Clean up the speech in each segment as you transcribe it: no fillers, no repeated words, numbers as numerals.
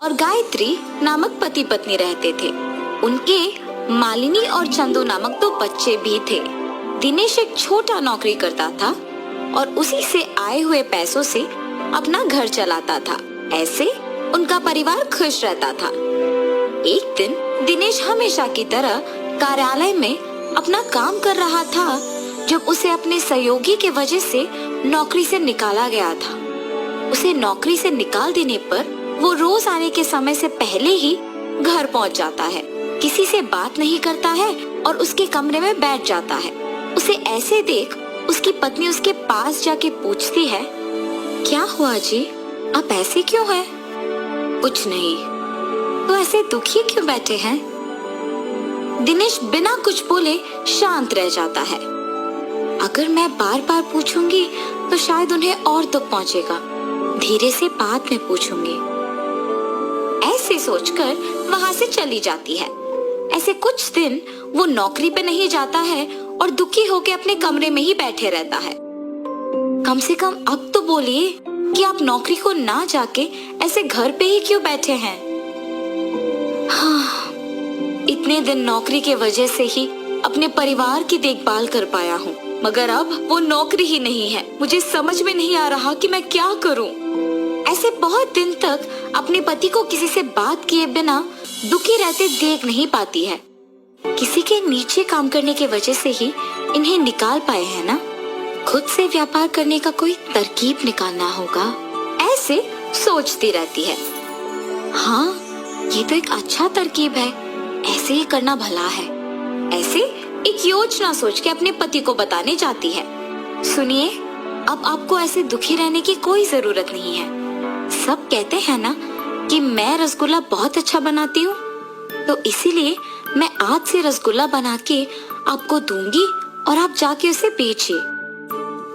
और गायत्री नामक पति पत्नी रहते थे। उनके मालिनी और चंदू नामक 2 बच्चे भी थे। दिनेश एक छोटा नौकरी करता था और उसी से आए हुए पैसों से अपना घर चलाता था। ऐसे उनका परिवार खुश रहता था। एक दिन दिनेश हमेशा की तरह कार्यालय में अपना काम कर रहा था जब उसे अपने सहयोगी के वजह से नौकरी से निकाला गया था। उसे नौकरी से निकाल देने पर वो रोज आने के समय से पहले ही घर पहुंच जाता है, किसी से बात नहीं करता है और उसके कमरे में बैठ जाता है। उसे ऐसे देख उसकी पत्नी उसके पास जाके पूछती है, क्या हुआ जी, आप ऐसे क्यों हैं? कुछ नहीं, तो ऐसे दुखी क्यों बैठे हैं? दिनेश बिना कुछ बोले शांत रह जाता है। अगर मैं बार बार पूछूंगी तो शायद उन्हें और दुख पहुंचेगा, धीरे से बाद में पूछूंगी। ऐसे सोचकर वहाँ से चली जाती है। ऐसे कुछ दिन वो नौकरी पे नहीं जाता है और दुखी होकर अपने कमरे में ही बैठे रहता है। कम से कम अब तो बोलिए कि आप नौकरी को ना जाके ऐसे घर पे ही क्यों बैठे हैं? हाँ, इतने दिन नौकरी के वजह से ही अपने परिवार की देखभाल कर पाया हूँ, मगर अब वो नौकरी ही नहीं है। मुझे समझ में नहीं आ रहा कि मैं क्या करूँ। ऐसे बहुत दिन तक अपने पति को किसी से बात किए बिना दुखी रहते देख नहीं पाती है। किसी के नीचे काम करने के वजह से ही इन्हें निकाल पाए हैं ना। खुद से व्यापार करने का कोई तरकीब निकालना होगा, ऐसे सोचती रहती है। हाँ, ये तो एक अच्छा तरकीब है, ऐसे ही करना भला है। ऐसे एक योजना सोच के अपने पति को बताने जाती है। सुनिए, अब आपको ऐसे दुखी रहने की कोई जरूरत नहीं है। सब कहते हैं ना कि मैं रसगुल्ला बहुत अच्छा बनाती हूँ, तो इसीलिए मैं आज से रसगुल्ला बना के आपको दूंगी और आप जाके उसे बेचिए।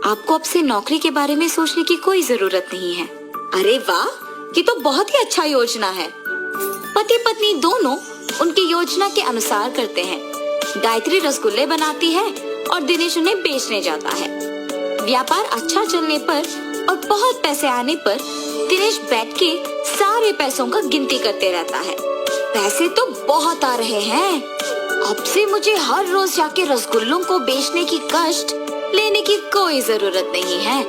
आपको अब से नौकरी के बारे में सोचने की कोई जरूरत नहीं है। अरे वाह, ये तो बहुत ही अच्छा योजना है। पति पत्नी दोनों उनकी योजना के अनुसार करते हैं। गायत्री रसगुल्ले बनाती है और दिनेश उन्हें बेचने जाता है। व्यापार अच्छा चलने पर और बहुत पैसे आने पर दिनेश बैठ के सारे पैसों का गिनती करते रहता है। पैसे तो बहुत आ रहे हैं, अब से मुझे हर रोज जाके रसगुल्लों को बेचने की कष्ट लेने की कोई जरूरत नहीं है।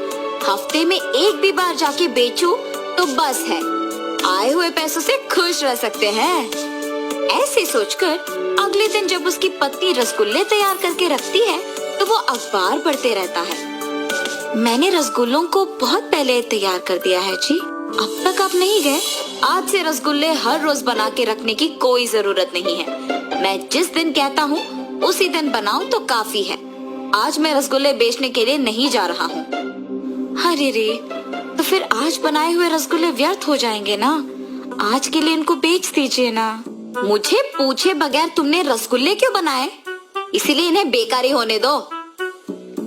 हफ्ते में एक भी बार जाके बेचूं तो बस है, आए हुए पैसों से खुश रह सकते हैं। ऐसे सोचकर अगले दिन जब उसकी पत्नी रसगुल्ले तैयार करके रखती है तो वो अखबार पढ़ते रहता है। मैंने रसगुल्लों को बहुत पहले तैयार कर दिया है जी, अब तक आप नहीं गए? आज से रसगुल्ले हर रोज बना के रखने की कोई जरूरत नहीं है। मैं जिस दिन कहता हूँ उसी दिन बनाऊं तो काफी है। आज मैं रसगुल्ले बेचने के लिए नहीं जा रहा हूँ। अरे रे, तो फिर आज बनाए हुए रसगुल्ले व्यर्थ हो जाएंगे ना। आज के लिए इनको बेच दीजिए ना। मुझे पूछे बगैर तुमने रसगुल्ले क्यों बनाए? इसीलिए इन्हें बेकारी होने दो।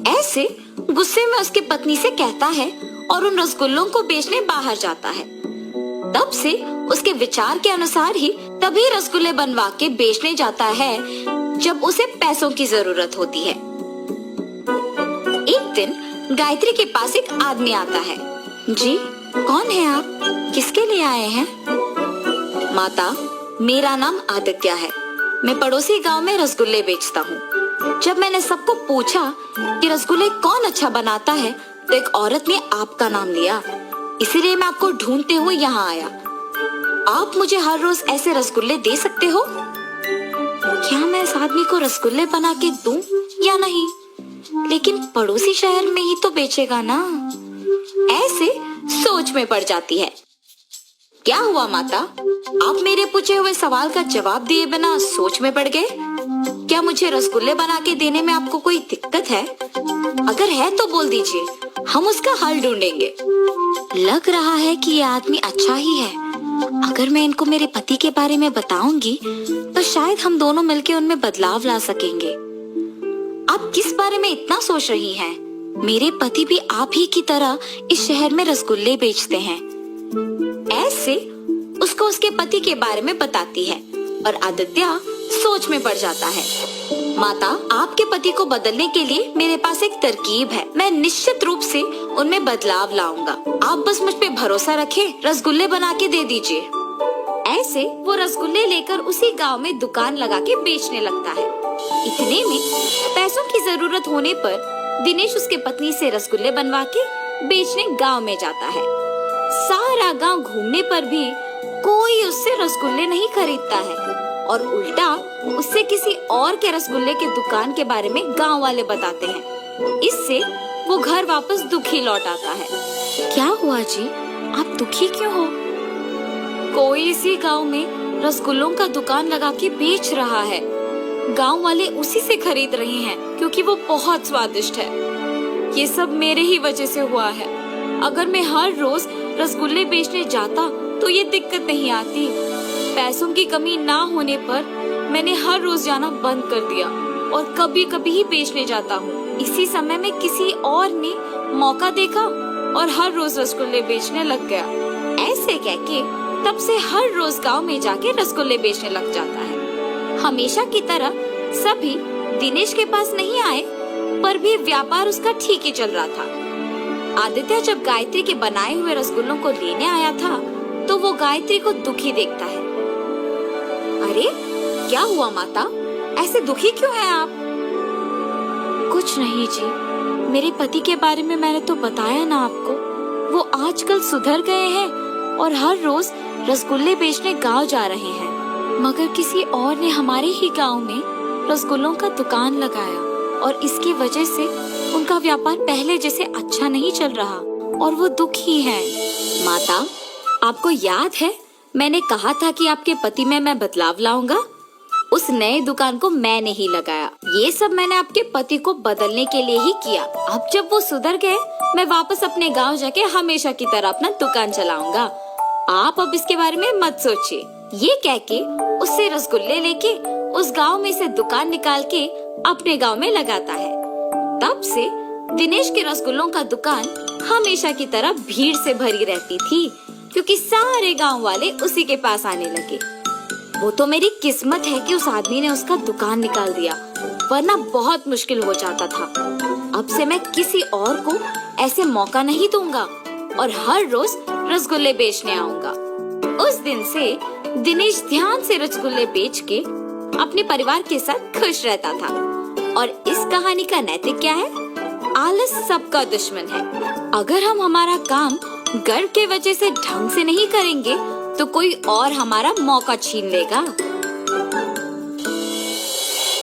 ऐसे गुस्से में उसकी पत्नी से कहता है और उन रसगुल्लों को बेचने बाहर जाता है। तब से उसके विचार के अनुसार ही तभी रसगुल्ले बनवा के बेचने जाता है जब उसे पैसों की जरूरत होती है। एक दिन गायत्री के पास एक आदमी आता है। जी, कौन है आप? किसके लिए आए हैं? माता, मेरा नाम आदित्य है। मैं पड़ोसी गांव में रसगुल्ले बेचता हूँ। जब मैंने सबको पूछा कि रसगुल्ले कौन अच्छा बनाता है तो एक औरत ने आपका नाम लिया, इसीलिए मैं आपको ढूंढते हुए यहाँ आया। आप मुझे हर रोज ऐसे रसगुल्ले दे सकते हो? क्या मैं इस आदमी को रसगुल्ले बना के दूं या नहीं? लेकिन पड़ोसी शहर में ही तो बेचेगा ना। ऐसे सोच में पड़ जाती है। क्या हुआ माता, आप मेरे पूछे हुए सवाल का जवाब दिए बिना सोच में पड़ गए? क्या मुझे रसगुल्ले बना के देने में आपको कोई दिक्कत है? अगर है तो बोल दीजिए, हम उसका हल ढूंढेंगे। लग रहा है कि ये आदमी अच्छा ही है। अगर मैं इनको मेरे पति के बारे में बताऊंगी तो शायद हम दोनों मिलकर उनमें बदलाव ला सकेंगे। आप किस बारे में इतना सोच रही हैं? मेरे पति भी आप ही की तरह इस शहर में रसगुल्ले बेचते हैं। ऐसे उसको उसके पति के बारे में बताती है और आदित्य सोच में पड़ जाता है। माता, आपके पति को बदलने के लिए मेरे पास एक तरकीब है। मैं निश्चित रूप से उनमें बदलाव लाऊंगा। आप बस मुझ पे भरोसा रखें, रसगुल्ले बना के दे दीजिए। ऐसे वो रसगुल्ले लेकर उसी गांव में दुकान लगा के बेचने लगता है। इतने में पैसों की जरूरत होने पर दिनेश उसके पत्नी से रसगुल्ले बनवा के बेचने गांव में जाता है। सारा गांव घूमने पर भी कोई उससे रसगुल्ले नहीं खरीदता है और उल्टा उससे किसी और के रसगुल्ले के दुकान के बारे में गांव वाले बताते हैं। इससे वो घर वापस दुखी लौट आता है। क्या हुआ जी, आप दुखी क्यों हो? कोई इसी गांव में रसगुल्लों का दुकान लगा के बेच रहा है। गांव वाले उसी से खरीद रहे हैं क्योंकि वो बहुत स्वादिष्ट है। ये सब मेरे ही वजह से हुआ है। अगर मैं हर रोज रसगुल्ले बेचने जाता तो ये दिक्कत नहीं आती। पैसों की कमी ना होने पर मैंने हर रोज जाना बंद कर दिया और कभी कभी ही बेचने जाता हूँ। इसी समय में किसी और ने मौका देखा और हर रोज रसगुल्ले बेचने लग गया। ऐसे कह के तब से हर रोज गांव में जाके रसगुल्ले बेचने लग जाता है। हमेशा की तरह सभी दिनेश के पास नहीं आए, पर भी व्यापार उसका ठीक ही चल रहा था। आदित्य जब गायत्री के बनाए हुए रसगुल्लों को लेने आया था तो वो गायत्री को दुखी देखता है। अरे क्या हुआ माता, ऐसे दुखी क्यों हैं आप? कुछ नहीं जी, मेरे पति के बारे में मैंने तो बताया ना आपको। वो आजकल सुधर गए हैं और हर रोज रसगुल्ले बेचने गांव जा रहे हैं। मगर किसी और ने हमारे ही गांव में रसगुल्लों का दुकान लगाया और इसकी वजह से उनका व्यापार पहले जैसे अच्छा नहीं चल रहा और वो दुखी हैं। माता, आपको याद है मैंने कहा था कि आपके पति में मैं बदलाव लाऊंगा? उस नए दुकान को मैंने ही लगाया। ये सब मैंने आपके पति को बदलने के लिए ही किया। अब जब वो सुधर गए, मैं वापस अपने गांव जाके हमेशा की तरह अपना दुकान चलाऊंगा। आप अब इसके बारे में मत सोचिए। ये कह के उससे रसगुल्ले लेके उस गांव में से दुकान निकाल के अपने गांव में लगाता है। तब से दिनेश के रसगुल्लों का दुकान हमेशा की तरह भीड़ से भरी रहती थी, क्योंकि सारे गांव वाले उसी के पास आने लगे। वो तो मेरी किस्मत है कि उस आदमी ने उसका दुकान निकाल दिया, वरना बहुत मुश्किल हो जाता था। अब से मैं किसी और को ऐसे मौका नहीं दूंगा और हर रोज रसगुल्ले बेचने आऊंगा। उस दिन से दिनेश ध्यान से रसगुल्ले बेच के अपने परिवार के साथ खुश रहता था। और इस कहानी का नैतिक क्या है? आलस सबका दुश्मन है। अगर हम हमारा काम गर्व के वजह से ढंग से नहीं करेंगे तो कोई और हमारा मौका छीन लेगा।